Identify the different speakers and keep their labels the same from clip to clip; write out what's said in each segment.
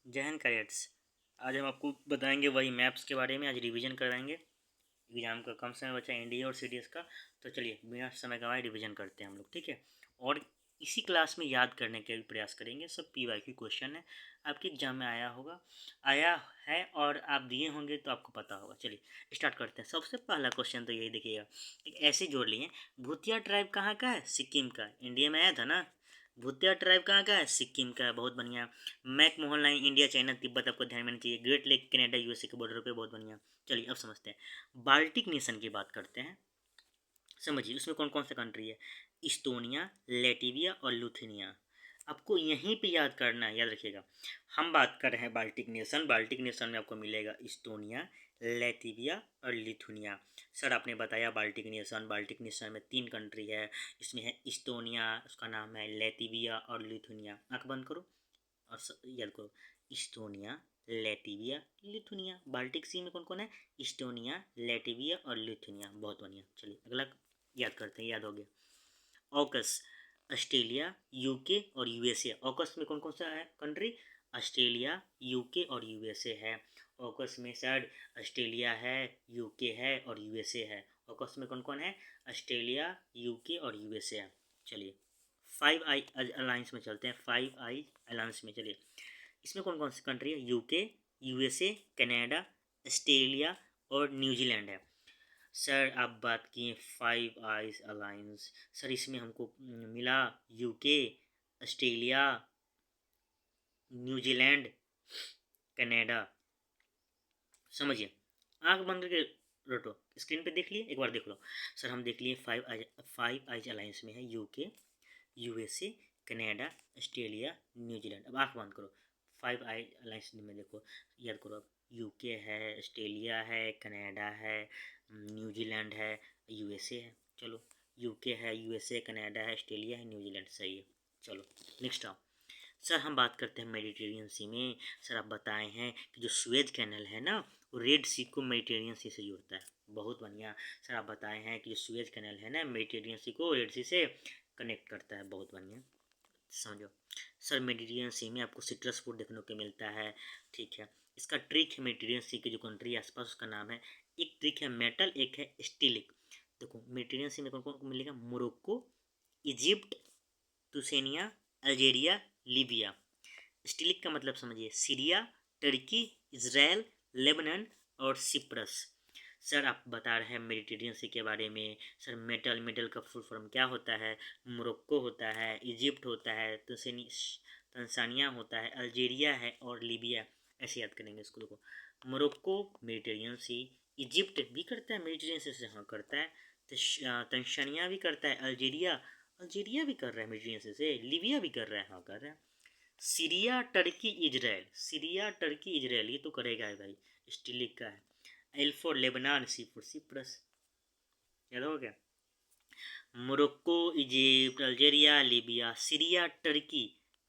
Speaker 1: जय हिंद कैडेट्स। आज हम आपको बताएंगे वही मैप्स के बारे में। आज रिवीजन करवाएंगे। एग्ज़ाम का कम समय बचा एनडीए और सीडीएस का, तो चलिए बिना समय गंवाए रिवीजन करते हैं हम लोग, ठीक है। और इसी क्लास में याद करने के भी प्रयास करेंगे। सब पीवाईक्यू क्वेश्चन है, आपके एग्जाम में आया है और आप दिए होंगे तो आपको पता होगा। चलिए स्टार्ट करते हैं। सबसे पहला क्वेश्चन तो यही देखिएगा, एक ऐसे जोड़ लिए, भूतिया ट्राइब कहाँ का है? सिक्किम का। इंडिया में आया था ना। भूतिया ट्राइब कहाँ का है? सिक्किम का है। बहुत बढ़िया। McMahon line India China Tibet आपको ध्यान में चाहिए। ग्रेट लेक कनाडा यूएसए के बॉर्डर पे। बहुत बढ़िया। चलिए अब समझते हैं। बाल्टिक नेशन की बात करते हैं। समझिए उसमें कौन कौन सा कंट्री है। इस्टोनिया, लेटिविया और लुथेनिया। आपको यहीं पे याद करना है, याद रखिएगा। हम बात कर रहे हैं बाल्टिक नेशन। बाल्टिक नेशन में आपको मिलेगा इस्टोनिया, लेटिविया और लिथुनिया। सर आपने बताया बाल्टिक नेशन। बाल्टिक नेशन में 3 कंट्री है। इसमें है इस्टोनिया, उसका नाम है लेटिविया और लिथुनिया। आंख बंद करो और याद करो। Estonia, Latvia, Lithuania. Baltic sea में कौन कौन है? इस्टोनिया, लेटिविया और लिथुनिया। बहुत बढ़िया। चलिए अगला याद करते हैं। याद हो गया। ऑकस, ऑस्ट्रेलिया, यूके और यूएसए। ऑकस में कौन कौन सा है कंट्री? ऑस्ट्रेलिया, यूके और यूएसए है। ऑकस में सर ऑस्ट्रेलिया है, यूके है और यूएसए है। ऑकस में कौन कौन है? ऑस्ट्रेलिया, यूके और यूएसए है। चलिए 5 आई अलायंस में चलते हैं। 5 आई अलायंस में चलिए, इसमें कौन कौन सी कंट्री है? यूके, यूएसए, कनाडा, ऑस्ट्रेलिया और न्यूजीलैंड है। सर आप बात किए 5 आइज अलायंस। सर इसमें हमको मिला यूके, ऑस्ट्रेलिया, न्यूजीलैंड, कनाडा। समझिए, आंख बंद करके रटो, स्क्रीन पे देख लिए, एक बार देख लो। सर हम देख लिए 5 आइज अलायंस में है UK, USA, Canada, Australia, New Zealand. अब आंख बंद करो। 5 आई अलायंस में देखो, याद करो। अब यूके है, ऑस्ट्रेलिया है, कनाडा है, न्यूजीलैंड है, यूएसए है। चलो यूके है, यूएसए, कनाडा है, ऑस्ट्रेलिया है, न्यूजीलैंड। सही है। चलो नेक्स्ट आओ। सर हम बात करते हैं मेडिटेरियन सी में। सर आप बताए हैं कि जो सुएज कैनल है ना, वो रेड सी को मेडिटेरियन सी से जोड़ता है। बहुत बढ़िया। सर आप बताए हैं कि जो सुएज कैनल है ना, मेडिटेरियन सी को रेड सी से कनेक्ट करता है। बहुत बढ़िया, समझो। सर मेडिटेरियन सी में आपको सिट्रस फूड देखने को मिलता है, ठीक है। इसका ट्रिक है, मेडिटेरियन सी के जो कंट्री आसपास उसका नाम है, एक ट्रिक है मेटल, एक है स्टीलिक। देखो मेडिटेरियन सी में कौन कौन मिलेगा? मोरक्को, इजिप्ट, तुसेनिया, अल्जेरिया, लीबिया। स्टिलिक का मतलब समझिए, सीरिया, टर्की, इजराइल, लेबनान और सिप्रस। सर आप बता रहे हैं मेडिटेरियन सी के बारे में। सर मेटल, मेटल का फुल फॉर्म क्या होता है? मोरक्को होता है, इजिप्ट होता है, तंसानिया होता है, अल्जेरिया है और लीबिया। ऐसे याद करेंगे इसको। देखो मोरक्को मेडिटेरियन सी, इजिप्ट भी करता है मेडिटेरियन सी से, हाँ करता है। तंसानिया भी करता है, अल्जेरिया अल्जेरिया भी कर रहा है मेडिटेरियन से, लीबिया भी कर रहा है, हाँ कर रहा है। Syria, Turkey, Israel. Syria, Turkey, Israel, ये तो करेगा है भाई। स्टिलिक का है। L for Lebanon, C for Cyprus. याद हो गया। Morocco, Egypt, Algeria, Libya, Syria, Turkey,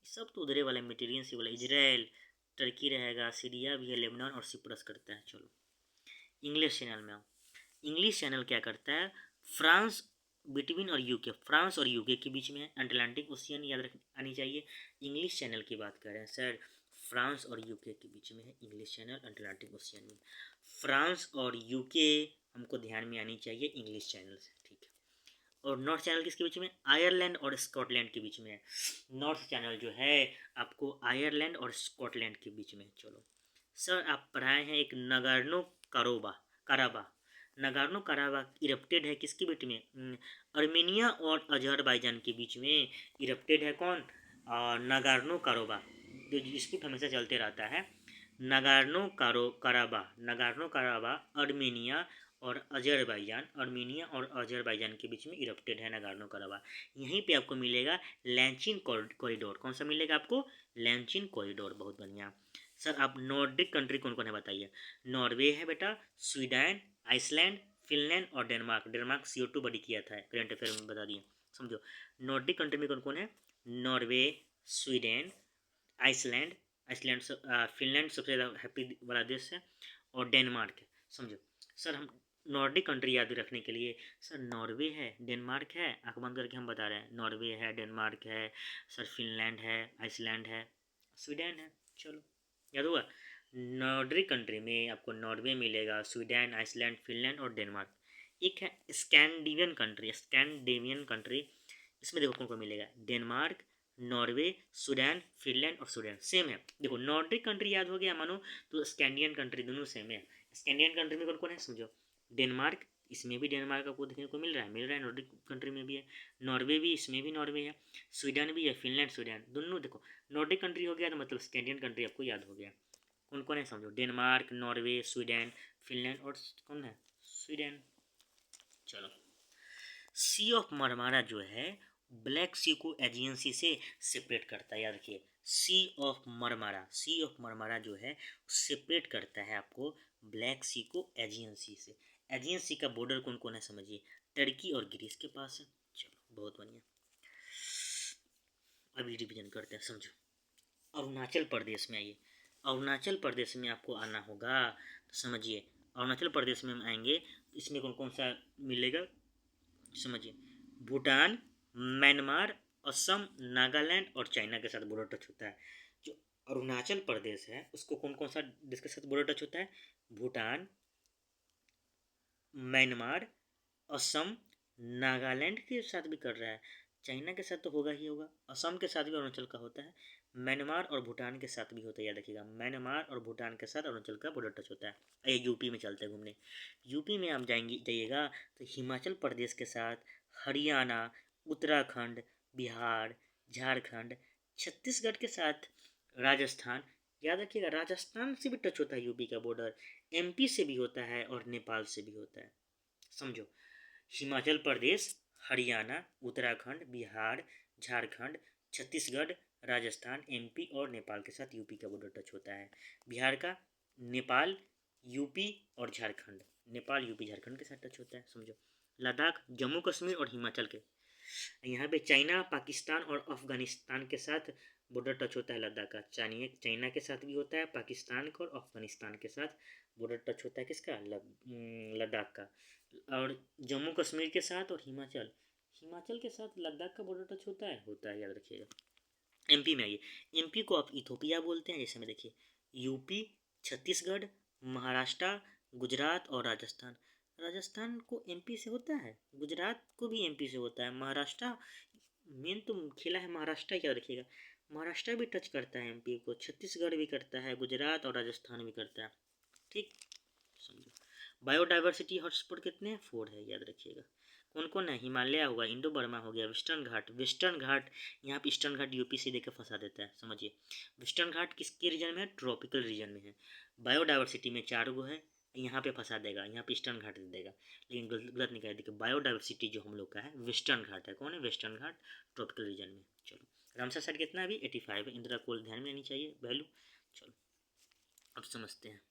Speaker 1: सब तो उधरे वाले मेटेरियन से वाला। इजराइल, टर्की रहेगा, सीरिया भी है, लेबनान और सिप्रस करता है। चलो इंग्लिश चैनल में आओ। इंग्लिश चैनल क्या करता है? फ्रांस बिटवीन और यूके, फ्रांस और यूके के बीच में है। अटलांटिक ओशियन याद रख आनी चाहिए। इंग्लिश चैनल की बात कर रहे हैं सर, फ्रांस और यूके के बीच में है इंग्लिश चैनल, अटलांटिक ओशियन में। फ्रांस और यूके हमको ध्यान में आनी चाहिए इंग्लिश चैनल से, ठीक है। और नॉर्थ चैनल किसके बीच में? आयरलैंड और स्कॉटलैंड के बीच में है। नॉर्थ चैनल जो है आपको आयरलैंड और स्कॉटलैंड के बीच में है। चलो सर आप पढ़ाए हैं एक नगार्नो कारोबा काराबा। नगार्नो काराबा इरप्टेड है किसके बीच में? अर्मेनिया और अजरबैजान के बीच में इरप्टेड है। कौन? नगार्नो कारोबा। जो डिस्प्यूट हमेशा चलते रहता है। नगार्नो काराबा अर्मेनिया और अजरबैजान, अर्मेनिया और अजरबैजान के बीच में इरप्टेड है नगार्नो काराबा। यहीं पे आपको मिलेगा लैंचिन कॉरिडोर। कौन सा मिलेगा आपको? लैंचिन कॉरिडोर। बहुत बढ़िया। सर आप नॉर्डिक कंट्री कौन कौन है बताइए। नॉर्वे है बेटा, स्वीडन, आइसलैंड, फिनलैंड और डेनमार्क। डेनमार्क CO2 बड़ी किया था, करंट अफेयर में बता दिए। समझो नॉर्डिक कंट्री में कौन कौन है? नॉर्वे, स्वीडन, आइसलैंड, फिनलैंड सबसे ज़्यादा हैप्पी वाला देश है, और डेनमार्क है। समझो सर हम नॉर्डिक कंट्री याद रखने के लिए, सर नॉर्वे है, डेनमार्क है, आंख बंद करके हम बता रहे हैं। नॉर्वे है, डेनमार्क है, सर फिनलैंड है, आइसलैंड है, स्वीडन है। चलो याद होगा। नॉर्डिक कंट्री में आपको नॉर्वे मिलेगा, स्वीडन, आइसलैंड, फिनलैंड और डेनमार्क। एक है स्कैंडिनेवियन कंट्री, इसमें देखो कौन कौन मिलेगा, डेनमार्क, नॉर्वे, सूडान, फिनलैंड और स्वीडन। सेम है, देखो नॉर्डिक कंट्री याद हो गया मानो, तो स्कैंडियन कंट्री दोनों सेम है। स्कैंडियन कंट्री में कौन कौन है समझो, डेनमार्क, इसमें भी डेनमार्क आपको देखने को मिल रहा है, नॉर्डिक कंट्री में भी है। नॉर्वे भी, इसमें भी नॉर्वे है। स्वीडन भी है, फिनलैंड, स्वीडन दोनों देखो। नॉर्डिक कंट्री हो गया तो मतलब स्कैंडियन कंट्री आपको याद हो गया। कौन कौन है समझो, डेनमार्क, नॉर्वे, स्वीडन, फिनलैंड और कौन है, स्वीडन। चलो, सी ऑफ मरमारा जो है ब्लैक सी को एजियन सी से सेपरेट करता है, याद रखिए। सी ऑफ मरमारा जो है सेपरेट करता है आपको ब्लैक सी को एजियन सी से। एजियन सी का बॉर्डर कौन कौन है समझिए, टर्की और ग्रीस के पास है। चलो बहुत बढ़िया, अभी रिविजन करते हैं समझो। अरुणाचल प्रदेश में आइए, अरुणाचल प्रदेश में आपको आना होगा, तो समझिए अरुणाचल प्रदेश में हम आएंगे, इसमें कौन कौन सा मिलेगा समझिए, भूटान, म्यांमार, असम, नागालैंड और चाइना के साथ बॉर्डर टच होता है। जो अरुणाचल प्रदेश है उसको कौन कौन सा देश के साथ बॉर्डर टच होता है, भूटान, म्यांमार, असम, नागालैंड के साथ भी कर रहा है, चाइना के साथ तो होगा ही होगा, असम के साथ भी अरुणाचल का होता है, म्यांमार और भूटान के साथ भी होता है, याद रखिएगा म्यांमार और भूटान के साथ अरुणाचल का बॉर्डर टच होता है। ये यूपी में चलते हैं घूमने, यूपी में आप जाइएगा तो हिमाचल प्रदेश के साथ हरियाणा, उत्तराखंड, बिहार, झारखंड, छत्तीसगढ़ के साथ राजस्थान, याद रखिएगा राजस्थान से भी टच होता है यूपी का बॉर्डर, एमपी से भी होता है और नेपाल से भी होता है। समझो, हिमाचल प्रदेश, हरियाणा, उत्तराखंड, बिहार, झारखंड, छत्तीसगढ़, राजस्थान, एमपी और नेपाल के साथ यूपी का बॉर्डर टच होता है। बिहार का नेपाल, यूपी और झारखंड, नेपाल यूपी झारखंड के साथ टच होता है समझो। लद्दाख, जम्मू कश्मीर और हिमाचल के, यहाँ पे चाइना, पाकिस्तान और अफगानिस्तान के साथ बॉर्डर टच होता है लद्दाख का। चाइना के साथ भी होता है, पाकिस्तान का और अफगानिस्तान के साथ बॉर्डर टच होता है किसका, लद्दाख का। और जम्मू कश्मीर के साथ और हिमाचल, हिमाचल के साथ लद्दाख का बॉर्डर टच होता है याद रखिएगा। एमपी में आइए, एमपी को आप इथोपिया बोलते हैं, जैसे में देखिए यूपी, छत्तीसगढ़, महाराष्ट्र, गुजरात और राजस्थान। राजस्थान को एमपी से होता है, गुजरात को भी एमपी से होता है, महाराष्ट्र मेन तो खेला है महाराष्ट्र, क्या रखिएगा महाराष्ट्र भी टच करता है एमपी को, छत्तीसगढ़ भी करता है, गुजरात और राजस्थान भी करता है। ठीक समझो। बायोडाइवर्सिटी हॉटस्पॉट कितने हैं, 4 है, याद रखिएगा। कौन कौन है, हिमालय होगा, इंडो बर्मा हो गया, वेस्टर्न घाट यहाँ पे ईस्टर्न घाट यूपी से देकर फंसा देता है समझिए। वेस्टर्न घाट किसके रीजन में है, ट्रॉपिकल रीजन में है। बायोडाइवर्सिटी में 4 गो है, यहाँ पे फंसा देगा, यहाँ पे ईस्टर्न घाट दे देगा, लेकिन गलत नहीं कह, देखिए बायोडाइवर्सिटी जो हम लोग का है वेस्टर्न घाट है। कौन है, वेस्टर्न घाट ट्रॉपिकल रीजन में। चलो, रामसर साइड कितना है अभी, 85 है, इंदिरा कोल ध्यान में आनी चाहिए वैल्यू। चलो अब समझते हैं,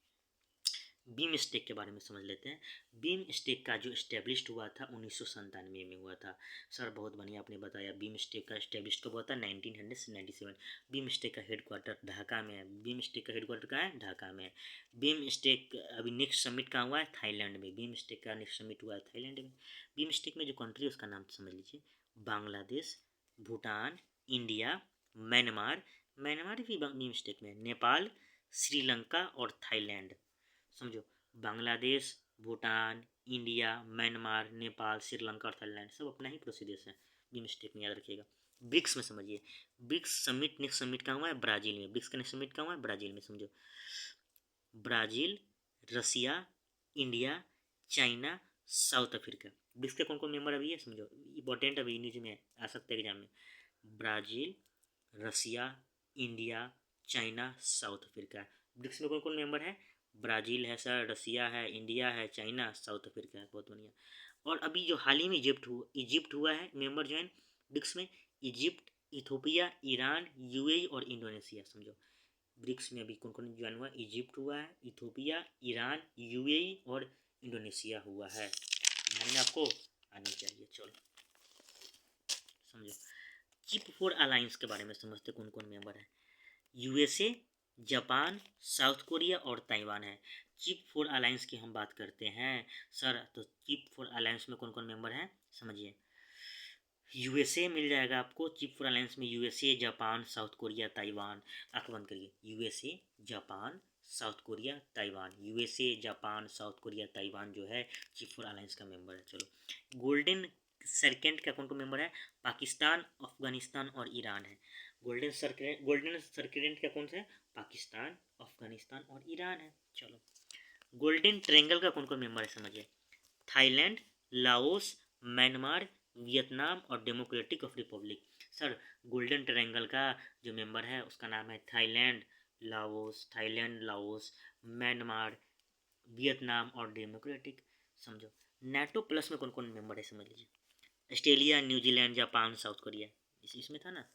Speaker 1: बीम स्टेक के बारे में समझ लेते हैं। बीम स्टेक का जो इस्टेब्लिश्ड हुआ था 1997 में हुआ था। सर बहुत बढ़िया आपने बताया, बीम स्टेक का इस्टेब्लिश कब हुआ था, 1997। बीम स्टेक का हेडक्वार्टर ढाका में है, बीम स्टेक का हेडक्वार्टर कहाँ है, ढाका में है। बीम स्टेक अभी नेक्स्ट समिट कहाँ हुआ है, थाईलैंड में, बीम स्टेक का नेक्स्ट समिट हुआ है थाईलैंड में। बीम स्टेक में जो कंट्री है उसका नाम समझ लीजिए, Bangladesh, Bhutan, India, Myanmar, Myanmar भी बीम स्टेक में, नेपाल, श्रीलंका और थाईलैंड। समझो, बांग्लादेश, भूटान, इंडिया, म्यांमार, नेपाल, श्रीलंका और थाईलैंड सब अपना ही पड़ोसी देश है, बीम स्टेक में, याद रखिएगा। ब्रिक्स में समझिए, ब्रिक्स समिट नेक्स्ट समिट कहाँ हुआ है, ब्राजील में, ब्रिक्स का नेक्स्ट समिट कहाँ हुआ है, ब्राजील में समझो। Brazil, Russia, India, China, South Africa, BRICS के कौन कौन मेंबर अभी है समझो, इंपॉर्टेंट अभी न्यूज में आ सकते हैं एग्जाम में। Brazil, Russia, India, China, South Africa. BRICS में कौन कौन मेंबर है, ब्राज़ील है सर, रसिया है, इंडिया है, चाइना, साउथ अफ्रीका है, बहुत बढ़िया। और अभी जो हाल ही में इजिप्ट हुआ है मेंबर ज्वाइन ब्रिक्स में, इजिप्ट, इथोपिया, ईरान, यूएई और इंडोनेशिया। समझो, ब्रिक्स में अभी कौन कौन ज्वाइन हुआ, इजिप्ट हुआ है, इथोपिया, ईरान, यूएई और इंडोनेशिया हुआ है, ध्यान में आपको आनी चाहिए। चलो समझो, चिप 4 अलायंस के बारे में समझते कौन कौन मेंबर है। यूएसए, जापान, साउथ कोरिया और ताइवान है। चिप 4 अलायंस की हम बात करते हैं सर, तो चिप 4 अलायंस में कौन कौन मेंबर हैं समझिए, यूएसए मिल जाएगा आपको चीफ फॉर अलायंस में, USA, Japan, south Korea, Taiwan. आंख बंद करिए, USA, Japan, south Korea, Taiwan. USA, Japan, south Korea, Taiwan जो है चीफ फॉर अलायंस का मेंबर है। चलो, गोल्डन सर्केंट का कौन कौन मेंबर है? पाकिस्तान, अफगानिस्तान और ईरान है। गोल्डन सर्केंट का कौन सा है? पाकिस्तान, अफगानिस्तान और ईरान है। चलो, गोल्डन ट्रायंगल का कौन कौन मेंबर है समझिए। थाईलैंड, लाओस, म्यांमार, वियतनाम और democratic of Republic. Sir, golden triangle का जो मेंबर है उसका नाम है थाईलैंड, लाओस, म्यांमार, वियतनाम और डेमोक्रेटिक। समझो, नाटो प्लस में कौन कौन मेंबर है समझ लीजिए। Australia, New Zealand, Japan, south Korea. इसमें था ना।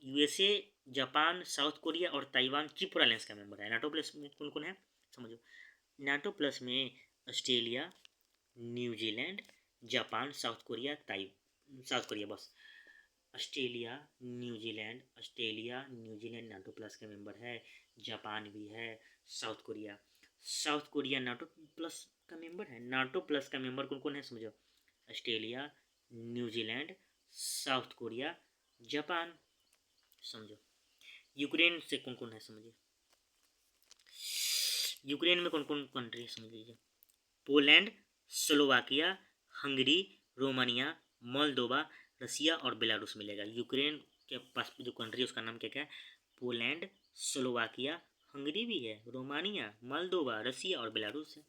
Speaker 1: यूएसए, जापान, साउथ कोरिया और ताइवान चीफ अलायंस का मेंबर है। नाटो प्लस में कौन कौन है समझो। नाटो प्लस में Australia, New Zealand, Japan, south Korea बस। ऑस्ट्रेलिया, न्यूजीलैंड नाटो प्लस के मेंबर है। जापान भी है, साउथ कोरिया नाटो प्लस का मेंबर है। नाटो प्लस का मेंबर कौन कौन है समझो। Australia, New Zealand, south Korea, Japan. समझो, यूक्रेन से कौन कौन है समझिए। यूक्रेन में कौन कौन कंट्री है समझ लीजिए। Poland, Slovakia, Hungary, Romania, Moldova, Russia और बेलारूस मिलेगा। यूक्रेन के पास जो कंट्री है उसका नाम क्या क्या है? पोलैंड, स्लोवाकिया, हंगरी भी है, रोमानिया, मोल्दोवा, रसिया और बेलारूस है।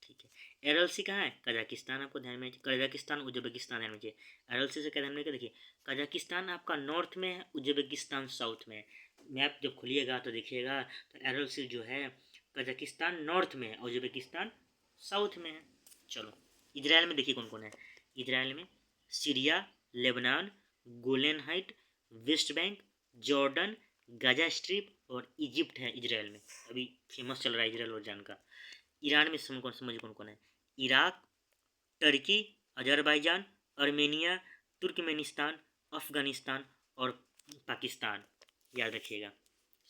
Speaker 1: ठीक है। एलएलसी कहाँ है? कजाकिस्तान। आपको ध्यान में, कजाकिस्तान, उज्बेकिस्तान ध्यान में चाहिए। एलएलसी से क्या ध्यान में, देखिए कजाकिस्तान आपका नॉर्थ में है, उज्बेकिस्तान साउथ में है। मैप जब खुलिएगा तो देखिएगा तो एलएलसी जो है कजाकिस्तान नॉर्थ में है, उज्बेकिस्तान साउथ में है। चलो, इजराइल में देखिए कौन कौन है। इजराइल में Syria, Lebanon, Golan height, West Bank, Jordan, Gaza strip और इजिप्ट है। इजराइल में अभी फेमस चल रहा है इजराइल और जान का। ईरान में समझ कौन कौन है। Iraq, Turkey, Azerbaijan, Armenia, Turkmenistan, Afghanistan और पाकिस्तान। याद रखिएगा,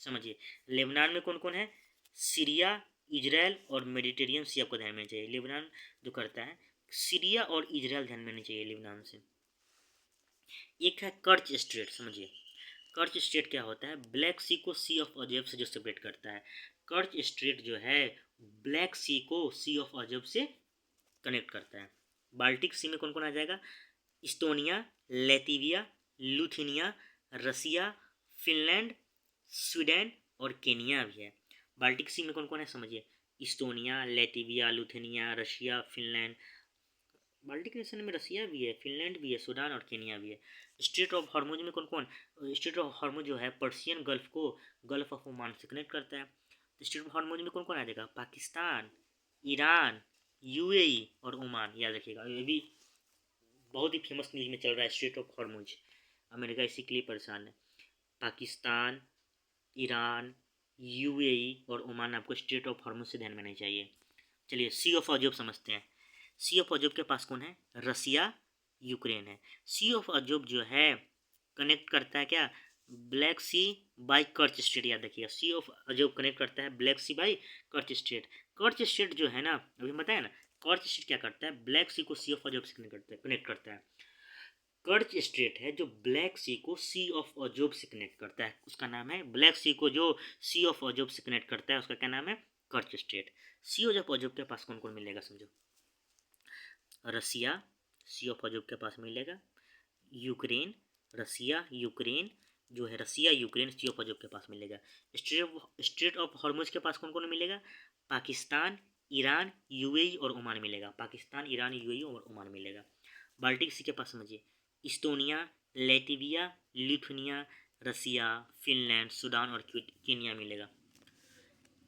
Speaker 1: समझिए। लेबनान में कौन कौन है? सीरिया, इजराइल और मेडिटेरियन सी आपको ध्यान में चाहिए। लेबनान जो करता है, सीरिया और इजराइल ध्यान में नहीं चाहिए लेबनान से। एक है कर्च स्ट्रेट, समझिए। कर्च स्ट्रेट क्या होता है? ब्लैक सी को सी ऑफ अजब से जो सेपरेट करता है। कर्च स्ट्रेट जो है ब्लैक सी को सी ऑफ अजब से कनेक्ट करता है। बाल्टिक सी में कौन कौन आ जाएगा? Estonia, Latvia, Lithuania, Russia, Finland, Sweden और केनिया भी है। बाल्टिक सी में कौन कौन है समझिए। Estonia, Latvia, Lithuania, Russia, Finland. Baltic nation में रसिया भी है, फिनलैंड भी है, सूडान और केनिया भी है। स्ट्रेट ऑफ हॉर्मुज में कौन कौन? स्ट्रेट ऑफ हॉर्मुज जो है पर्शियन गल्फ को गल्फ ऑफ ओमान से कनेक्ट करता है। तो स्ट्रेट ऑफ हॉर्मुज में कौन कौन आ जाएगा? पाकिस्तान, ईरान, यूएई और ओमान। याद रखिएगा, ये भी बहुत ही फेमस न्यूज में चल रहा है स्ट्रेट ऑफ हॉर्मुज। अमेरिका इसी के लिए परेशान है। पाकिस्तान, ईरान, यूएई और ओमान आपको स्ट्रेट ऑफ हॉर्मुज से ध्यान में नहीं चाहिए। चलिए, सी ऑफ अजोब समझते हैं। सी ऑफ अजोब के पास कौन है? रसिया, यूक्रेन है। सी ऑफ अजोब जो है कनेक्ट करता है क्या? Black Sea by Kerch Strait. याद रखिएगा, सी ऑफ अजोब कनेक्ट करता है Black Sea by Kerch Strait. Kerch Strait जो है ना, अभी बताया ना, कर्च स्ट्रेट क्या करता है? ब्लैक सी को सी ऑफ अजोब से कनेक्ट करता है। कर्च स्ट्रेट है जो ब्लैक सी को सी ऑफ अजोब से कनेक्ट करता है, उसका नाम है ब्लैक सी को जो सी ऑफ अजोब से कनेक्ट करता है उसका क्या नाम है? कर्च स्ट्रेट। सी ऑफ अजोब के पास कौन कौन मिलेगा समझो। रसिया, सी ऑफ अजोब के पास मिलेगा। यूक्रेन, यूक्रेन जो है रसिया, यूक्रेन सी ऑफ अजोब के पास मिलेगा। स्ट्रेट ऑफ हॉर्मुज के पास कौन कौन मिलेगा? पाकिस्तान, ईरान, यूएई और ओमान मिलेगा। पाकिस्तान, ईरान, यूएई और ओमान मिलेगा। बाल्टिक सी के पास समझिए। इस्टोनिया, लेटिविया, लिथुनिया, रसिया, फिनलैंड, सूडान और केनिया मिलेगा।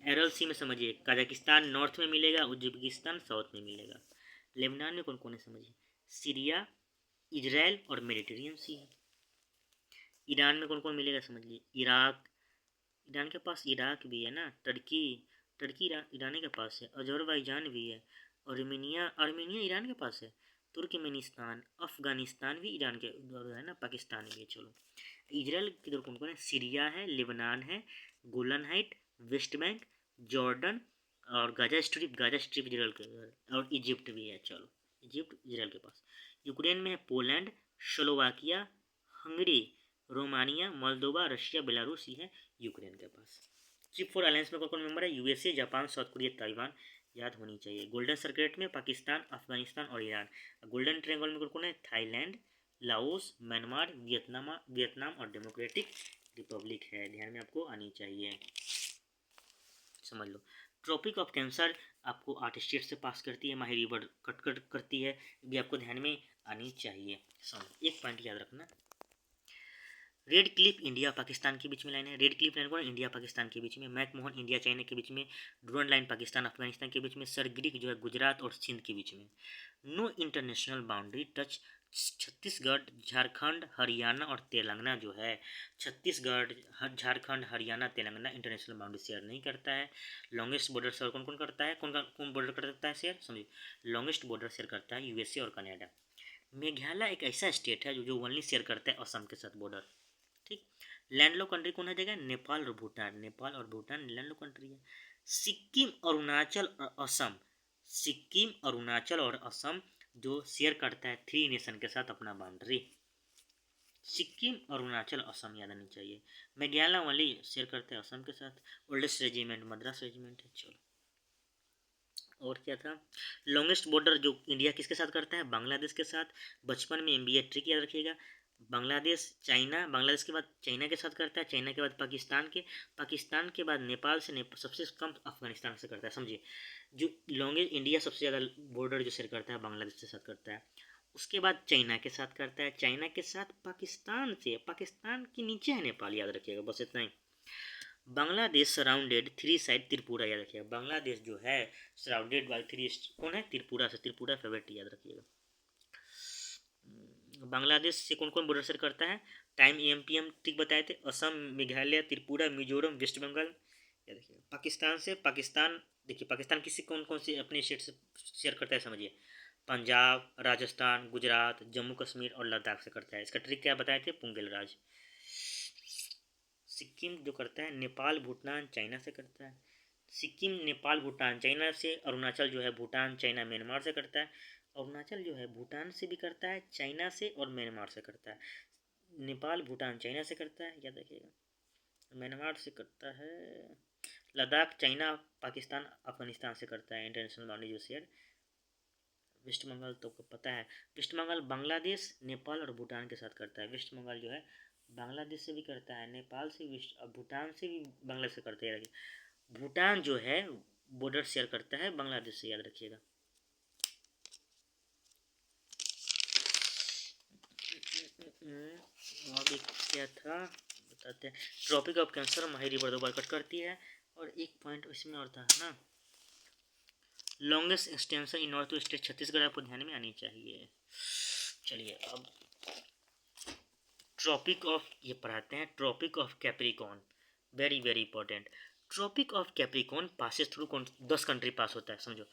Speaker 1: एरल सी में समझिए, कजाकिस्तान नॉर्थ में मिलेगा, उज्बेकिस्तान साउथ में मिलेगा। लेबनान में कौन कौन है समझिए। सीरिया, इजराइल और मेडिटेरियन सी है। ईरान में कौन कौन मिलेगा समझ लीजिए। इराक, ईरान के पास इराक भी है ना। टर्की ईरान के पास है। अजरबैजान भी है। आर्मेनिया ईरान के पास है। तुर्कमेनिस्तान, अफगानिस्तान भी ईरान के उधर है ना। पाकिस्तान भी है। चलो, इजराइल की इधर कौन कौन है? सीरिया है, लेबनान है, गोलन हाइट, वेस्ट बैंक, जॉर्डन और गाजा स्ट्रिप इजराइल के उधर, और इजिप्ट भी है। चलो, इजिप्ट इजराइल के पास। यूक्रेन में है Poland, Slovakia, Hungary, Romania, Moldova, Russia, Belarus, ये है यूक्रेन के पास। चिप फोर अलायंस में कौन कौन मेंबर है? USA, Japan, south Korea, Taiwan, याद होनी चाहिए। गोल्डन सर्किट में पाकिस्तान, अफगानिस्तान और ईरान। गोल्डन ट्रायंगल में कौन कौन है? थाईलैंड, लाओस, म्यांमार, वियतनाम और डेमोक्रेटिक रिपब्लिक है, ध्यान में आपको आनी चाहिए, समझ लो। ट्रॉपिक ऑफ कैंसर आपको 8 स्टेट से पास करती है, माही रिवर कट करती है, भी आपको ध्यान में आनी चाहिए। समझ, एक पॉइंट याद रखना, रेड क्लिफ इंडिया पाकिस्तान के बीच में लाइन है। रेड क्लिफ लाइन कौन है? इंडिया पाकिस्तान के बीच में। मैकमोहन इंडिया चाइना के बीच में। डूरन लाइन पाकिस्तान अफगानिस्तान के बीच में। सरग्रिक जो है गुजरात और सिंध के बीच में। No international boundary touch Chhattisgarh, Jharkhand, Haryana और तेलंगाना जो है, Chhattisgarh, Jharkhand, Haryana, Telangana international boundary share नहीं करता है। लॉन्गेस्ट बॉर्डर शेयर कौन कौन करता है? कौन बॉर्डर कर सकता है शेयर? समझिए, लॉन्गेस्ट बॉर्डर शेयर करता है यूएसए और कनाडा। मेघालय एक ऐसा स्टेट है जो ओनली शेयर करता है असम के साथ बॉर्डर, ठीक। लैंडलॉक कंट्री कौन है? जगह नेपाल और भूटान। नेपाल और भूटान लैंडलॉक कंट्री है। सिक्किम, अरुणाचल और असम, सिक्किम, अरुणाचल और असम जो शेयर करता है 3 नेशन के साथ अपना बाउंड्री। सिक्किम, अरुणाचल, असम याद आनी चाहिए। मेघालय वाली शेयर करते हैं असम के साथ। ओल्डेस्ट रेजिमेंट मद्रास रेजिमेंट है। चलो, और क्या था? लॉन्गेस्ट बॉर्डर जो इंडिया किसके साथ करता है? बांग्लादेश के साथ। बचपन में एमबीए ट्रिक याद रखिएगा। बांग्लादेश, चाइना, बांग्लादेश के बाद चाइना के साथ करता है, चाइना के बाद पाकिस्तान के बाद नेपाल से, सबसे कम अफगानिस्तान से करता है, समझिए। जो लॉन्गेस्ट इंडिया सबसे ज़्यादा बॉर्डर जो शेयर करता है बांग्लादेश के साथ करता है, उसके बाद चाइना के साथ करता है, चाइना के साथ पाकिस्तान से, पाकिस्तान के नीचे है नेपाल, याद रखिएगा, बस इतना ही। बांग्लादेश सराउंडेड 3 साइड त्रिपुरा, याद रखिएगा। बांग्लादेश जो है सराउंडेड बाय 3 कौन है? त्रिपुरा से। त्रिपुरा फेवरेट, याद रखिएगा। बांग्लादेश से कौन कौन बॉर्डर शेयर करता है? टाइम एमपीएम ठीक बताए थे। असम, मेघालय, त्रिपुरा, मिजोरम, वेस्ट बंगाल, याद रखिएगा। पाकिस्तान से, पाकिस्तान देखिए, पाकिस्तान किसी कौन कौन से अपने स्टेट से शेयर करता है, समझिए। पंजाब, राजस्थान, गुजरात, जम्मू कश्मीर और लद्दाख से करता है। इसका ट्रिक क्या बताए थे? पुंगेल राज। सिक्किम जो करता है नेपाल, भूटान, चाइना से करता है। सिक्किम, नेपाल, भूटान, चाइना से। अरुणाचल जो है भूटान, चाइना, म्यांमार से करता है। अरुणाचल जो है भूटान से भी करता है, चाइना से और म्यांमार से करता है। नेपाल, भूटान, चाइना से करता है, याद रखिएगा। म्यांमार से करता है। लद्दाख, चाइना, पाकिस्तान, अफगानिस्तान से करता है इंटरनेशनल बाउंड्री जो शेयर। वेस्ट बंगाल तो आपको पता है। वेस्ट बंगाल बांग्लादेश, नेपाल और भूटान के साथ करता है। वेस्ट बंगाल जो है बांग्लादेश से भी करता है, नेपाल से भी, भूटान से भी, बांग्लादेश से करते हैं। भूटान जो है बॉर्डर शेयर करता है बांग्लादेश से, याद रखिएगा। और एक क्या था बताते हैं। Tropic of Cancer Mahi river 2 बार कट करती है। और एक पॉइंट इसमें और था ना, longest extension in north east Chhattisgarh, आपको ध्यान में आनी चाहिए। चलिए अब ट्रॉपिक ऑफ ये पढ़ाते हैं। Tropic of Capricorn, very very important. Tropic of Capricorn passes through 10 country pass होता है, समझो।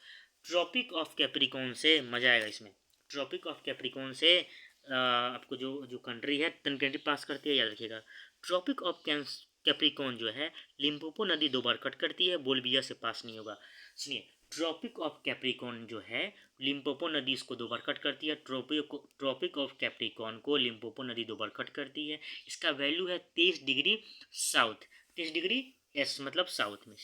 Speaker 1: ट्रॉपिक ऑफ कैप्रिकॉन से मजा आएगा इसमें। ट्रॉपिक ऑफ कैप्रिकॉन से आपको जो जो कंट्री है 10 कंट्री पास करती है, याद रखिएगा। ट्रॉपिक ऑफ कैप्रिकॉन जो है लिम्पोपो नदी 2 बार कट करती है, बोल्विया से पास नहीं होगा। सुनिए, ट्रॉपिक ऑफ कैप्रिकॉन जो है लिम्पोपो नदी इसको 2 बार कट करती है। ट्रॉपिक ऑफ कैप्रिकॉन को लिम्पोपो नदी 2 बार कट करती है। इसका वैल्यू है 23 डिग्री साउथ, 23 डिग्री एस मतलब साउथ में।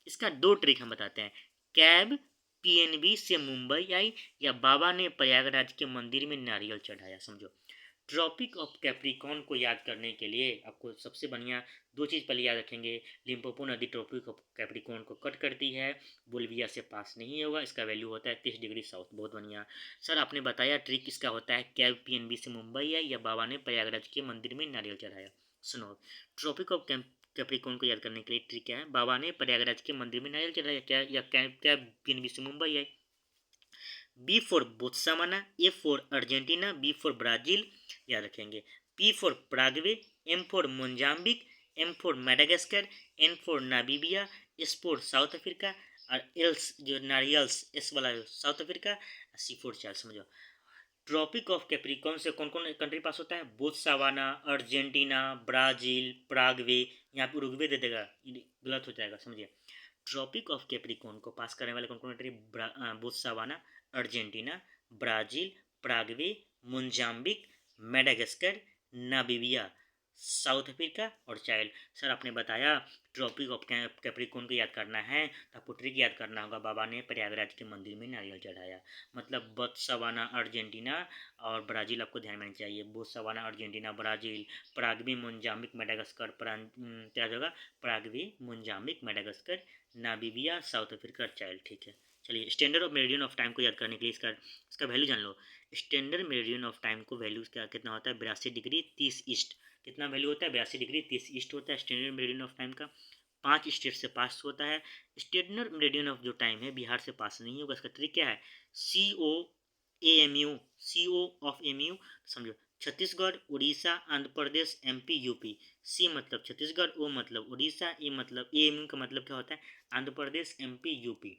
Speaker 1: इसका 2 ट्रिक हम बताते हैं। कैब पीएनबी से मुंबई आई, या बाबा ने प्रयागराज के मंदिर में नारियल चढ़ाया, समझो। ट्रॉपिक ऑफ कैप्रिकॉन को याद करने के लिए आपको सबसे बढ़िया 2 चीज़ पहले याद रखेंगे। लिम्पोपो नदी ट्रॉपिक ऑफ कैप्रिकॉन को कट करती है, बोल्विया से पास नहीं होगा, इसका वैल्यू होता है 30 डिग्री साउथ। बहुत बढ़िया सर, आपने बताया ट्रिक इसका होता है कैब पीएनबी से मुंबई आई, या बाबा ने प्रयागराज के मंदिर में नारियल चढ़ाया। सुनो, ट्रॉपिक ऑफ कैप्रिकॉन को याद करने के लिए ट्रिक क्या है? बाबा ने प्रयागराज के मंदिर में नारियल चढ़ाया, क्या, या कैब पीएनबी से मुंबई आई। B for Botswana, A for Argentina, B for Brazil, याद रखेंगे। P for Paraguay, M for Mozambique, M for Madagascar, N for Namibia, S for South Africa, और एल्स जो नारियल्स एस वाला South Africa, C for Charles, समझो। Tropic of Capricorn से कौन कौन कंट्री पास होता है? बोत्सवाना, अर्जेंटीना, ब्राज़ील, प्रागवे, यहाँ पर उरुग्वे दे देगा, गलत हो जाएगा, समझिए। ट्रॉपिक ऑफ कैप्रिकॉन को पास करने वाले कौन कौन country? Botswana, Argentina, Brazil, Paraguay, Mozambique, Madagascar, Namibia, South Africa और चाइल्ड। सर आपने बताया ट्रॉपिक ऑफ कैप्रिकॉर्न को याद करना है तो आपको ट्रिक याद करना होगा। बाबा ने प्रयागराज के मंदिर में नारियल चढ़ाया। मतलब बोत्सवाना, अर्जेंटीना और ब्राज़ील आपको ध्यान में चाहिए। Botswana, Argentina, Brazil, Paraguay, Mozambique, Madagascar, क्या जगह Paraguay, Mozambique, Madagascar, Namibia, South Africa, child. ठीक है, चलिए standard of meridian of time को याद करने के लिए इसका वैल्यू जान लो। स्टैंडर्ड मेरिडियन ऑफ टाइम को वैल्यू क्या कितना होता है? 82°30 कितना वैल्यू होता है? 82°30 होता है स्टैंडर्ड मेरिडियन ऑफ टाइम का। 5 स्टेट से पास होता है। स्टैंडर्ड मेरिडियन ऑफ जो टाइम है बिहार से पास नहीं होगा। इसका ट्रिक क्या है? COAMU, CO ऑफ MU समझो। Chhattisgarh, Orissa, Andhra Pradesh, MP, UP. C मतलब छत्तीसगढ़, O मतलब उड़ीसा, A मतलब AMU का मतलब क्या होता है? Andhra Pradesh, MP, UP.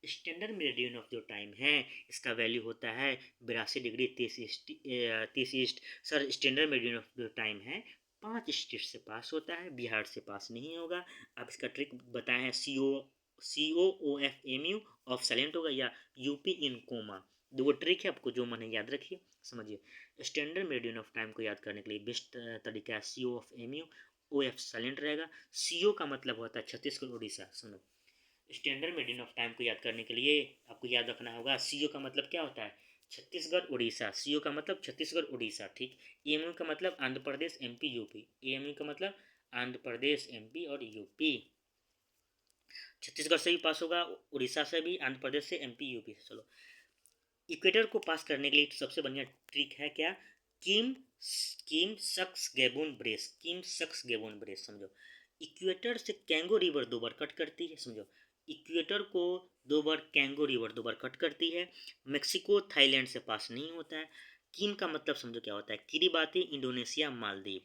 Speaker 1: Standard meridian of जो टाइम है इसका वैल्यू होता है 82°30 सर स्टैंडर्ड मेरिडियन ऑफ जो टाइम है 5 स्टेट से पास होता है, बिहार से पास नहीं होगा। आप इसका ट्रिक बताए हैं। COOFMU ऑफ साइलेंट होगा या यूपी इन कोमा। दो ट्रिक है, आपको जो मन है याद रखिए। समझिए स्टैंडर्ड मेरिडियन ऑफ टाइम को याद करने के लिए बेस्ट तरीका है COOFMU। OF साइलेंट रहेगा। CO का मतलब होता है छत्तीसगढ़, उड़ीसा। सुनो स्टैंडर्ड मेरिडियन ऑफ टाइम को याद करने के लिए आपको याद रखना होगा CO का मतलब क्या होता है? छत्तीसगढ़, उड़ीसा। CO का मतलब छत्तीसगढ़, उड़ीसा। ठीक। AMU का मतलब Andhra Pradesh, MP, UP. AMU का मतलब आंध्र प्रदेश, MP और यूपी। छत्तीसगढ़ से भी पास होगा, उड़ीसा से भी, आंध्र प्रदेश से, MP, यूपी से। चलो इक्वेटर को पास करने के लिए सबसे बढ़िया ट्रिक है क्या? किम किम सक्स गैबोन ब्रेस। किम सक्स गैबोन ब्रेस समझो। इक्वेटर से कैंगो रिवर 2 बार कट करती है। समझो इक्वेटर को 2 बार कैंगो रिवर 2 बार कट करती है। मेक्सिको, थाईलैंड से पास नहीं होता है। किम का मतलब समझो क्या होता है? Kiribati, Indonesia, Maldives.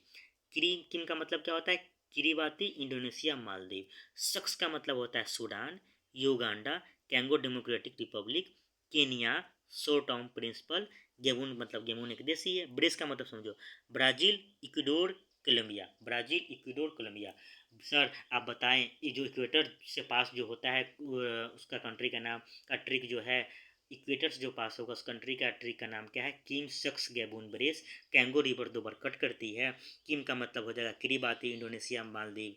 Speaker 1: किम का मतलब क्या होता है? Kiribati, Indonesia, Maldives. सक्स का मतलब होता है Sudan, Uganda, Congo Democratic Republic, Kenya, शो टर्म प्रिंसिपल। गेबून मतलब गेबून एक देशी है। ब्रेस का मतलब समझो Brazil, Ecuador, Colombia. Brazil, Ecuador, Colombia. Sir आप बताएं ये जो इक्वेटर से पास जो होता है उसका कंट्री का नाम का ट्रिक जो है इक्वेटर से जो पास होगा उस कंट्री का ट्रिक का नाम क्या है? Kim sucks Gabon brace. Congo river 2 बार कट करती है। किम का मतलब हो जाएगा Kiribati, Indonesia, Maldives.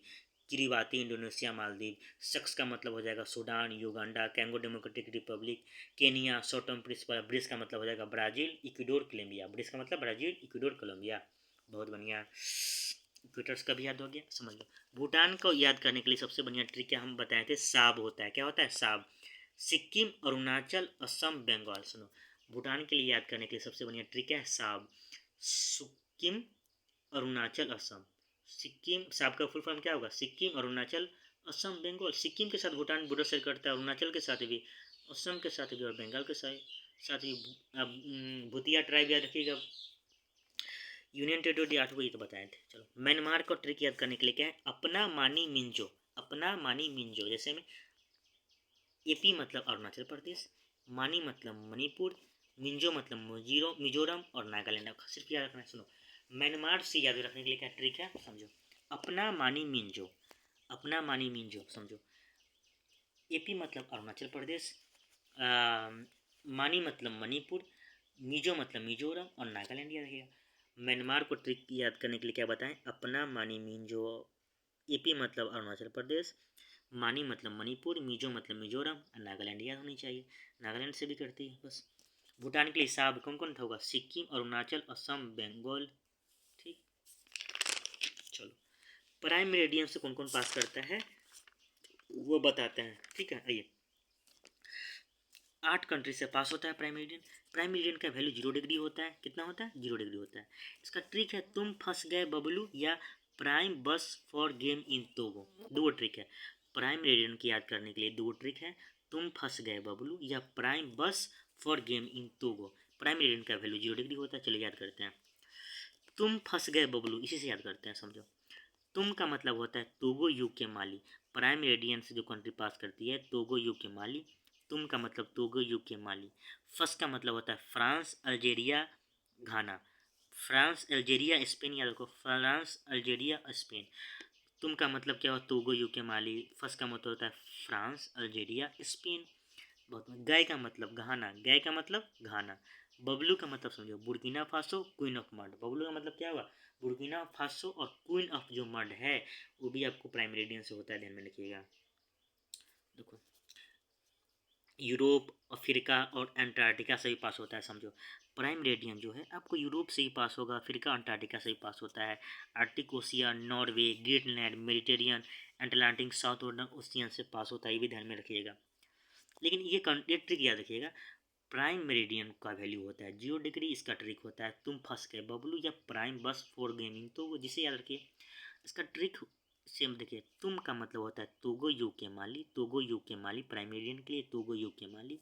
Speaker 1: Kiribati, Indonesia, Maldives. Sucks का मतलब हो जाएगा Sudan, Uganda, Congo Democratic Republic, Kenya, short term principle. Brace का मतलब हो जाएगा ब्राज़ील, इक्वाडोर, कोलंबिया। ब्रिस का मतलब ब्राज़ील, इक्वाडोर, कोलंबिया। बहुत बढ़िया, इक्वेटर्स का भी याद हो गया। समझ लो भूटान को याद करने के लिए सबसे बढ़िया ट्रिक क्या हम बताए थे? साब होता है। क्या होता है? साब। सिक्किम, अरुणाचल, असम, बंगाल। सुनो भूटान के लिए याद करने के लिए सबसे बढ़िया ट्रिक है साब। सिक्किम, अरुणाचल, असम। सिक्किम, साब का फुल फॉर्म क्या होगा? सिक्किम, अरुणाचल, असम, बंगाल। सिक्किम के साथ भूटान बॉर्डर शेयर करता है, अरुणाचल के साथ भी, असम के साथ भी और बंगाल के साथ भी। अब भूतिया ट्राइब याद रखिएगा। यूनियन टेरिटोरी 8 को ये तो बताए थे। चलो म्यांमार को ट्रिक याद करने के लिए क्या है? अपना मानी मिंजो। अपना मानी मिंजो। जैसे में AP मतलब अरुणाचल प्रदेश, मानी मतलब मणिपुर, मिंजो मतलब मिजोरम और नागालैंड। सिर्फ याद रखना। सुनो म्यांमार से याद रखने के लिए क्या ट्रिक है समझो। अपना मानी मिंजो। अपना मानी मिंजो समझो। AP मतलब अरुणाचल प्रदेश, मानी मतलब मणिपुर, मिजो मतलब मिजोरम और नागालैंड याद रखिएगा। म्यांमार को ट्रिक याद करने के लिए क्या बताएं? अपना मानी मिंजो। AP मतलब अरुणाचल प्रदेश, मानी मतलब मणिपुर, मिजो मतलब मिजोरम और नागालैंड याद होनी चाहिए। नागालैंड से भी करती है बस। भूटान के लिए हिसाब कौन कौन था होगा? सिक्किम, अरुणाचल, असम, बंगाल। ठीक। चलो प्राइम मेरिडियन से कौन कौन पास करता है वो बताते हैं। ठीक है आइए। 8 कंट्री से पास होता है प्राइम मेरिडियन। प्राइम मेरिडियन का वैल्यू 0° होता है। कितना होता है? 0° होता है। इसका ट्रिक है तुम फंस गए बबलू या प्राइम बस फॉर गेम इन टोगो। दो ट्रिक है प्राइम मेरिडियन की याद करने के लिए। दो ट्रिक है तुम फंस गए बबलू या प्राइम बस for game in Togo. Prime meridian का वैल्यू 0° होता है। चलिए याद करते हैं। तुम फंस गए बबलू इसी से याद करते हैं। समझो तुम का मतलब होता है टोगो यू के माली। प्राइम मेरिडियन से जो कंट्री पास करती है टोगो यू के माली। तुम का मतलब टोगो यू के माली। फर्स्ट का मतलब होता है फ्रांस, अल्जेरिया, घाना। फ्रांस, अल्जेरिया, स्पेन याद रखो। France, Algeria, Spain. तुम का मतलब क्या होता है? टोगो यू के माली। फर्स्ट का मतलब होता है फ्रांस, अल्जेरिया, स्पेन। बहुत। गए का मतलब घाना। गए का मतलब घाना। बबलू का मतलब समझो, Burkina Faso queen of mud. Bablu का मतलब क्या हुआ, बुर्किना फासो और क्वीन ऑफ जो मड है वो भी आपको प्राइम मेरिडियन से होता है, ध्यान में रखिएगा। देखो यूरोप, अफ्रीका और अंटार्कटिका से भी पास होता है, समझो। प्राइम मेरिडियन जो है आपको यूरोप से ही पास होगा, अफ्रीका अंटार्कटिका से ही पास होता है, Arctic ocean, Norway, Greenland, Mediterranean, Atlantic, south ocean से पास होता है, ये भी ध्यान में रखिएगा। लेकिन ये ट्रिक याद रखिएगा, प्राइम मेरिडियन का वैल्यू होता है 0 डिग्री, इसका ट्रिक होता है तुम फंस गए बबलू या प्राइम बस फॉर गेमिंग, तो वो जिसे याद रखिए। इसका ट्रिक सेम देखिए, तुम का मतलब होता है तोगो यू के माली, तोगो यू के माली प्राइम मेरिडियन के लिए, तोगो यू के माली।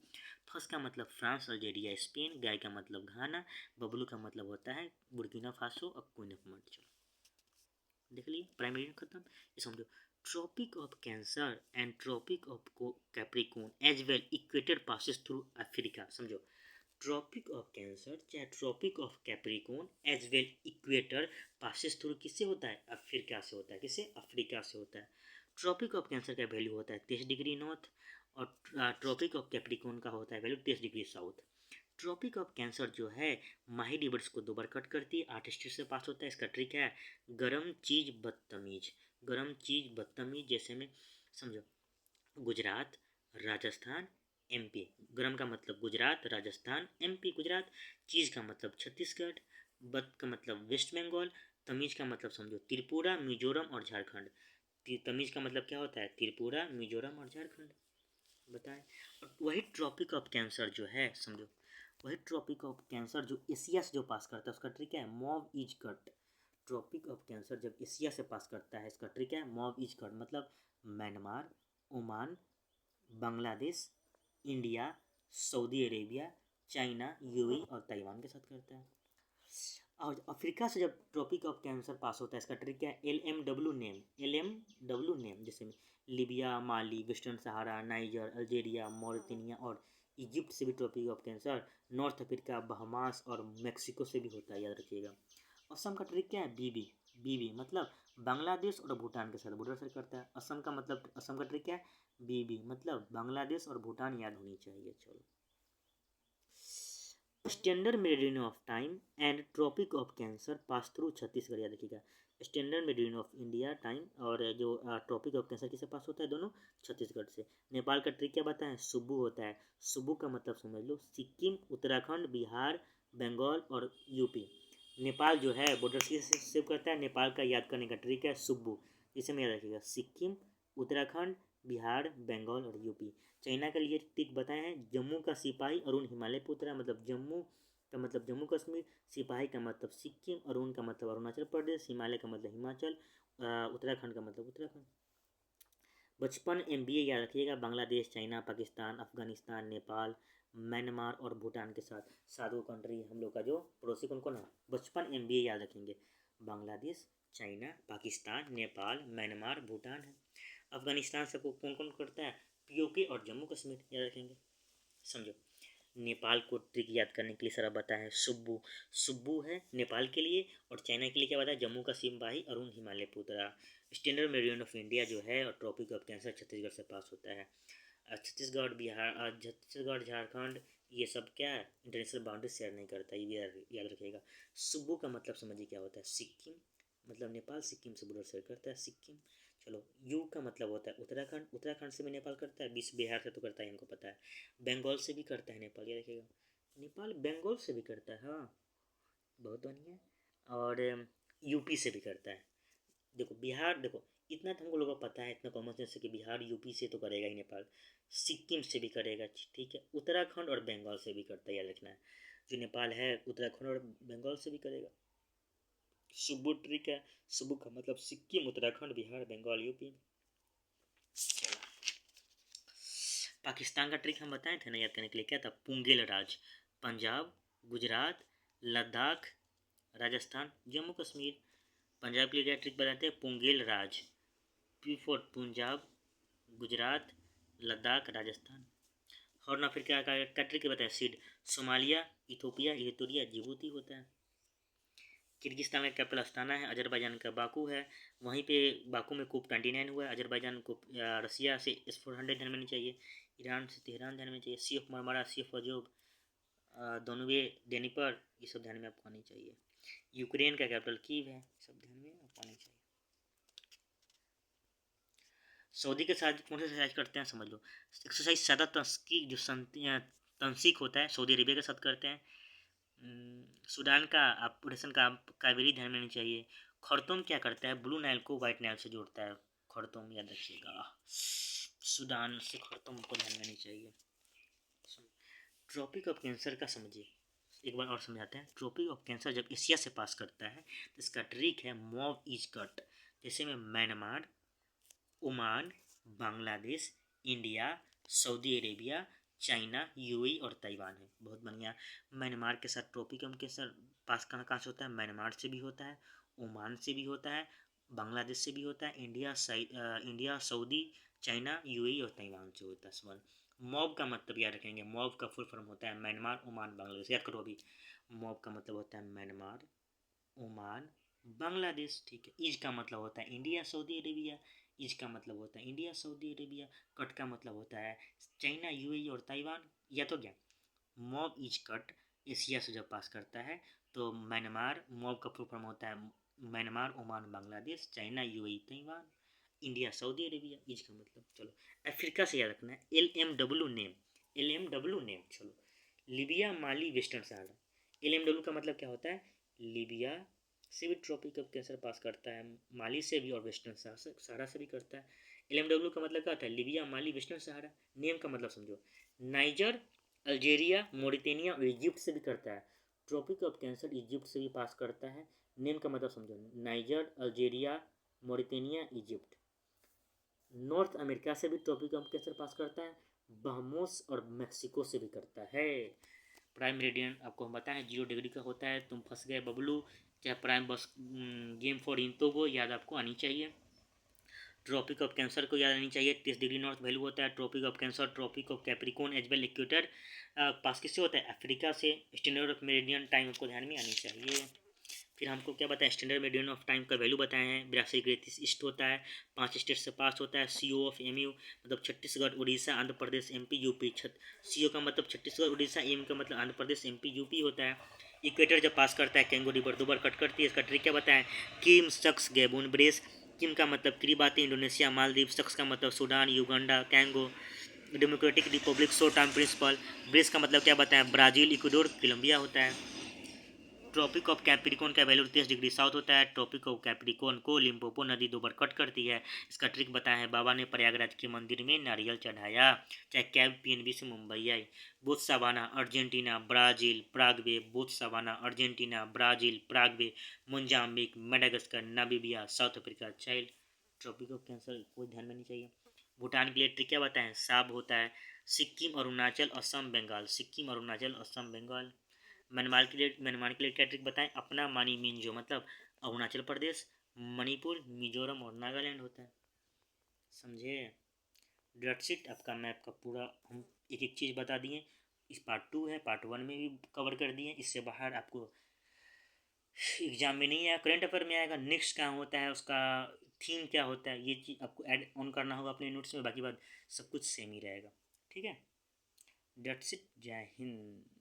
Speaker 1: फंस का मतलब फ्रांस, अल्जेरिया, स्पेन। गाय का मतलब घाना। बबलू का मतलब होता है बुर्किना फासो और क्वीन ऑफ मड। चलो देख लिए प्राइम मेरिडियन खत्म। ये समझो, Tropic of Cancer and Tropic of Capricorn as well equator passes through Africa. समझो, ट्रॉपिक ऑफ कैंसर चाहे Tropic of Capricorn as well equator passes through किससे होता है, अफ्रीका से होता है। किससे, अफ्रीका से होता है। ट्रॉपिक ऑफ कैंसर का वैल्यू होता है 23 डिग्री नॉर्थ, और ट्रॉपिक ऑफ कैप्रिकॉर्न का होता है value 23 degree south. Tropic of Cancer जो है माही रिवर्स को 2 बार कट करती है, 8 स्टेट से पास होता है। इसका ट्रिक है गरम चीज बदतमीज, गरम चीज बदतमीज। जैसे में समझो, गुजरात, राजस्थान, एमपी। गरम का मतलब गुजरात, राजस्थान, एमपी। गुजरात। चीज का मतलब छत्तीसगढ़, बद का मतलब वेस्ट बंगाल, तमीज का मतलब समझो त्रिपुरा, मिजोरम और झारखंड। तमीज का मतलब क्या होता है, त्रिपुरा, मिजोरम और झारखंड। बताएं। और वही ट्रॉपिक ऑफ कैंसर जो है समझो, वही ट्रॉपिक ऑफ कैंसर जो एशिया से जो पास करता है उसका ट्रिक है mob is cut. Tropic of Cancer जब एशिया से पास करता है इसका ट्रिक है मॉव इज कट, मतलब Myanmar, Oman, Bangladesh, India, Saudi Arabia, China, UAE और ताइवान के साथ करता है। और अफ्रीका से जब ट्रॉपिक ऑफ कैंसर पास होता है इसका ट्रिक है LMW नेम, LMW नेम। जैसे Libya, Mali, western Sahara, Niger, Algeria, Mauritania और इजिप्ट से भी Tropic of Cancer. North Africa, Bahamas और मेक्सिको से भी होता है, याद रखिएगा। असम का ट्रिक क्या है, बीबी। बीबी मतलब बांग्लादेश और भूटान के साथ बॉर्डर शेयर करता है। असम का मतलब, असम का ट्रिक क्या है, बीबी मतलब बांग्लादेश और भूटान, याद होनी चाहिए। चलो, standard meridian of time and Tropic of Cancer pass through Chhattisgarh, याद रखिएगा। Standard meridian of India time और जो ट्रॉपिक ऑफ कैंसर किससे पास होता है, दोनों छत्तीसगढ़ से। नेपाल का ट्रिक क्या बताएं, सुब्बू होता है। सुब्बू का मतलब समझ लो सिक्किम, उत्तराखंड, बिहार, बंगाल और यूपी। नेपाल जो है बॉर्डर से सेव करता है, नेपाल का याद करने का ट्रिक है सुब्बू। इसे में याद रखिएगा, सिक्किम, उत्तराखंड, बिहार, बंगाल और यूपी। चाइना के लिए ट्रिक बताए हैं, जम्मू का सिपाही, अरुण हिमालय पे उतरा, मतलब जम्मू का मतलब जम्मू कश्मीर, सिपाही का मतलब सिक्किम, अरुण का मतलब अरुणाचल प्रदेश, हिमालय का मतलब हिमाचल, उत्तराखंड का मतलब उत्तराखंड। 55 MBA याद रखिएगा, बांग्लादेश, चाइना, पाकिस्तान, अफगानिस्तान, नेपाल, म्यांमार और भूटान के साथ। 7 कंट्री हम लोग का जो पड़ोसी कौन कौन है, 55 MBA याद रखेंगे। बांग्लादेश, चाइना, पाकिस्तान, नेपाल, म्यांमार, भूटान है। अफगानिस्तान से कौन कौन करता है, POK और जम्मू कश्मीर, याद रखेंगे। समझो, नेपाल को ट्रिक याद करने के लिए सर बताया है सुब्बू। सुब्बू है नेपाल के लिए, और चाइना के लिए क्या बताया, जम्मू का सिपाही, अरुण हिमालय पुत्रा। स्टैंडर्ड मेरिडियन ऑफ इंडिया जो है और ट्रॉपिक ऑफ कैंसर छत्तीसगढ़ से पास होता है। छत्तीसगढ़, बिहार, छत्तीसगढ़, झारखंड ये सब क्या है, इंटरनेशनल बाउंड्री शेयर नहीं करता, ये भी याद रखिएगा। सुब्बू का मतलब समझिए क्या होता है, सिक्किम मतलब नेपाल सिक्किम से बॉर्डर शेयर करता है, सिक्किम। चलो, यू का मतलब होता है उत्तराखंड, उत्तराखंड से भी नेपाल करता है, बिहार से तो करता है, हमको पता है। बंगाल से भी करता है नेपाल, ये रखिएगा। नेपाल बंगाल से भी करता है, हाँ बहुत बढ़िया। और यूपी से भी करता है। देखो बिहार, देखो इतना तो हमको लोगों को पता है, इतना कॉमन सेंस है कि बिहार यूपी से तो करेगा ही नेपाल, सिक्किम से भी करेगा, ठीक है। उत्तराखंड और बंगाल से भी करता है, याद रखना है। जो नेपाल है उत्तराखंड और बंगाल से भी करेगा। सुब्बू ट्रिक है, सुब्बू का मतलब सिक्किम, उत्तराखंड, बिहार, बंगाल, यूपी। पाकिस्तान का ट्रिक हम बताए थे ना याद करने के लिए, क्या था, पुंगेल राज। पंजाब, गुजरात, लद्दाख, राजस्थान, जम्मू कश्मीर। पंजाब के लिए क्या ट्रिक बताते हैं, पुंगेल राज। P for Punjab, Gujarat, Ladakh, Rajasthan. Horn Africa का ट्रिक बताया, seed. Somalia, Ethiopia, Eritrea, Djibouti होता है। किर्गिस्तान का कैपिटल अस्ताना है। अजरबैजान का बाकू है, वहीं पे बाकू में कोप 29 हुआ है। अजरबैजान को रसिया से S-400 ध्यान में नहीं चाहिए। ईरान से तेहरान ध्यान में चाहिए। सी ऑफ मरमरा, सी ऑफ अजोब, दोनों भी देने पर ये सब ध्यान में आपको आनी चाहिए। यूक्रेन का कैपिटल कीव है, सब ध्यान में आपको आनी चाहिए। सऊदी के साथ कौन सा एक्सरसाइज करते हैं समझ लो। एक्सरसाइज सादा तंसीक जो तंसीक होता है सऊदी अरेबिया के साथ करते हैं। सूडान का ऑपरेशन का भी ध्यान में आनी चाहिए। खर्तुम क्या करता है, ब्लू नाइल को वाइट नाइल से जोड़ता है। खर्तुम याद रखिएगा, सूडान से खर्तुम को ध्यान में आनी चाहिए। ट्रॉपिक ऑफ कैंसर का समझिए, एक बार और समझाते हैं। ट्रॉपिक ऑफ कैंसर जब एशिया से पास करता है तो इसका ट्रिक है मॉव इज कट। जैसे में Myanmar, Oman, Bangladesh, India, Saudi Arabia, China, UAE और ताइवान है। बहुत बढ़िया। म्यांमार के साथ ट्रॉपिक ऑफ कैंसर पास कहाँ से होता है, म्यांमार से भी होता है, ओमान से भी होता है, बांग्लादेश से भी होता है, इंडिया, सऊदी, चाइना, यूएई और ताइवान से होता है। सवाल मॉब का मतलब याद रखेंगे, मॉब का फुल फॉर्म होता है म्यांमार, ओमान, बांग्लादेश। याद करो अभी, मॉब का मतलब होता है म्यांमार, ओमान, बांग्लादेश। ठीक है। ईज का मतलब होता है इंडिया, सऊदी अरेबिया। ईज का मतलब होता है इंडिया, सऊदी अरेबिया। कट का मतलब होता है चाइना, यूएई और ताइवान। या तो क्या, मॉब इज कट एशिया से जब पास करता है तो म्यांमार, मॉब का फुल फॉर्म होता है Myanmar, Oman, Bangladesh, China, UAE, Taiwan, India, Saudi Arabia. Is का मतलब, चलो अफ्रीका से याद रखना है। LMW name, LMW name. चलो Libya, Mali, western Sahara. LMW का मतलब क्या होता है, लीबिया से भी ट्रॉपिक ऑफ कैंसर पास करता है, माली से भी और वेस्टर्न सहारा से भी करता है। LMW का मतलब क्या होता है, लीबिया, माली, वेस्टर्न सहारा। नेम का मतलब समझो, नाइजर, अल्जेरिया, मोरिटेनिया और इजिप्ट से भी करता है। ट्रॉपिक ऑफ कैंसर इजिप्ट से भी पास करता है। नेम का मतलब समझो, Niger, Algeria, Mauritania, Egypt. North America से भी ट्रॉपिक ऑफ कैंसर पास करता है, बहमोस और मेक्सिको से भी करता है। प्राइम मेरिडियन आपको हम बताएं 0 डिग्री का होता है। तुम फंस गए बबलू, क्या प्राइम बस गेम फॉर इंतोगो याद आपको आनी चाहिए। ट्रॉपिक ऑफ कैंसर को याद आनी चाहिए, 30 डिग्री नॉर्थ वैल्यू होता है। Tropic of Cancer, Tropic of Capricorn as well equator pass किससे होता है, अफ्रीका से। स्टैंडर्ड ऑफ मेरिडियन टाइम आपको ध्यान में आनी चाहिए। फिर हमको क्या बताया, स्टैंडर्ड मेरिडियन ऑफ टाइम का वैल्यू बताए हैं, 82 ईस्ट होता है, 5 स्टेट से पास होता है। CO ऑफ MU मतलब Chhattisgarh, Orissa, Andhra Pradesh, MP, UP. CO का मतलब छत्तीसगढ़, उड़ीसा, M का मतलब आंध्र प्रदेश, MP, यूपी होता है। इक्वेटर जब पास करता है कैंगो रिवर 2 बार कट करती है। इसका ट्रिक क्या बताएं, किम, सक्स, गैबून, ब्रेस। किम का मतलब किरिबाती, इंडोनेशिया, मालदीव। सक्स का मतलब Sudan, Uganda, Congo, Democratic Republic, शो टाइम प्रिंसिपल। ब्रेस का मतलब क्या बताएं, ब्राज़ील, इक्वाडोर, कोलंबिया होता है। ट्रॉपिक ऑफ कैप्रिकॉर्न का वैल्यू 30 डिग्री साउथ होता है। ट्रॉपिक ऑफ कैप्रिकॉर्न को लिम्पोपो नदी 2 बार कट करती है। इसका ट्रिक बताया है, बाबा ने प्रयागराज के मंदिर में नारियल चढ़ाया। चाहे कैब PNB से मुंबई आई। Botswana, Argentina, Brazil, Paraguay. Botswana, Argentina, Brazil, Paraguay, Mozambique, Madagascar, Namibia, South Africa. चाइल्ड ट्रॉपिक ऑफ कैंसर को ध्यान में नहीं चाहिए। भूटान के लिए ट्रिक क्या बताएं, साब होता है। सिक्किम, अरुणाचल, असम, बंगाल। सिक्किम, अरुणाचल, असम, बंगाल। म्यांमार के लिए क्या ट्रिक बताएं, अपना मानी मिंजो मतलब अरुणाचल प्रदेश, मणिपुर, मिजोरम और नागालैंड होता है। समझे। डेट्स आपका मैप का पूरा हम एक एक चीज़ बता दिए। इस पार्ट 2 है, पार्ट 1 में भी कवर कर दिए। इससे बाहर आपको एग्जाम में नहीं आया, करंट अफेयर में आएगा। नेक्स्ट कहाँ होता है, उसका थीम क्या होता है, ये चीज़ आपको ऐड ऑन करना होगा अपने नोट्स में। बाकी बात सब कुछ सेम ही रहेगा। ठीक है। That's it. जय हिंद।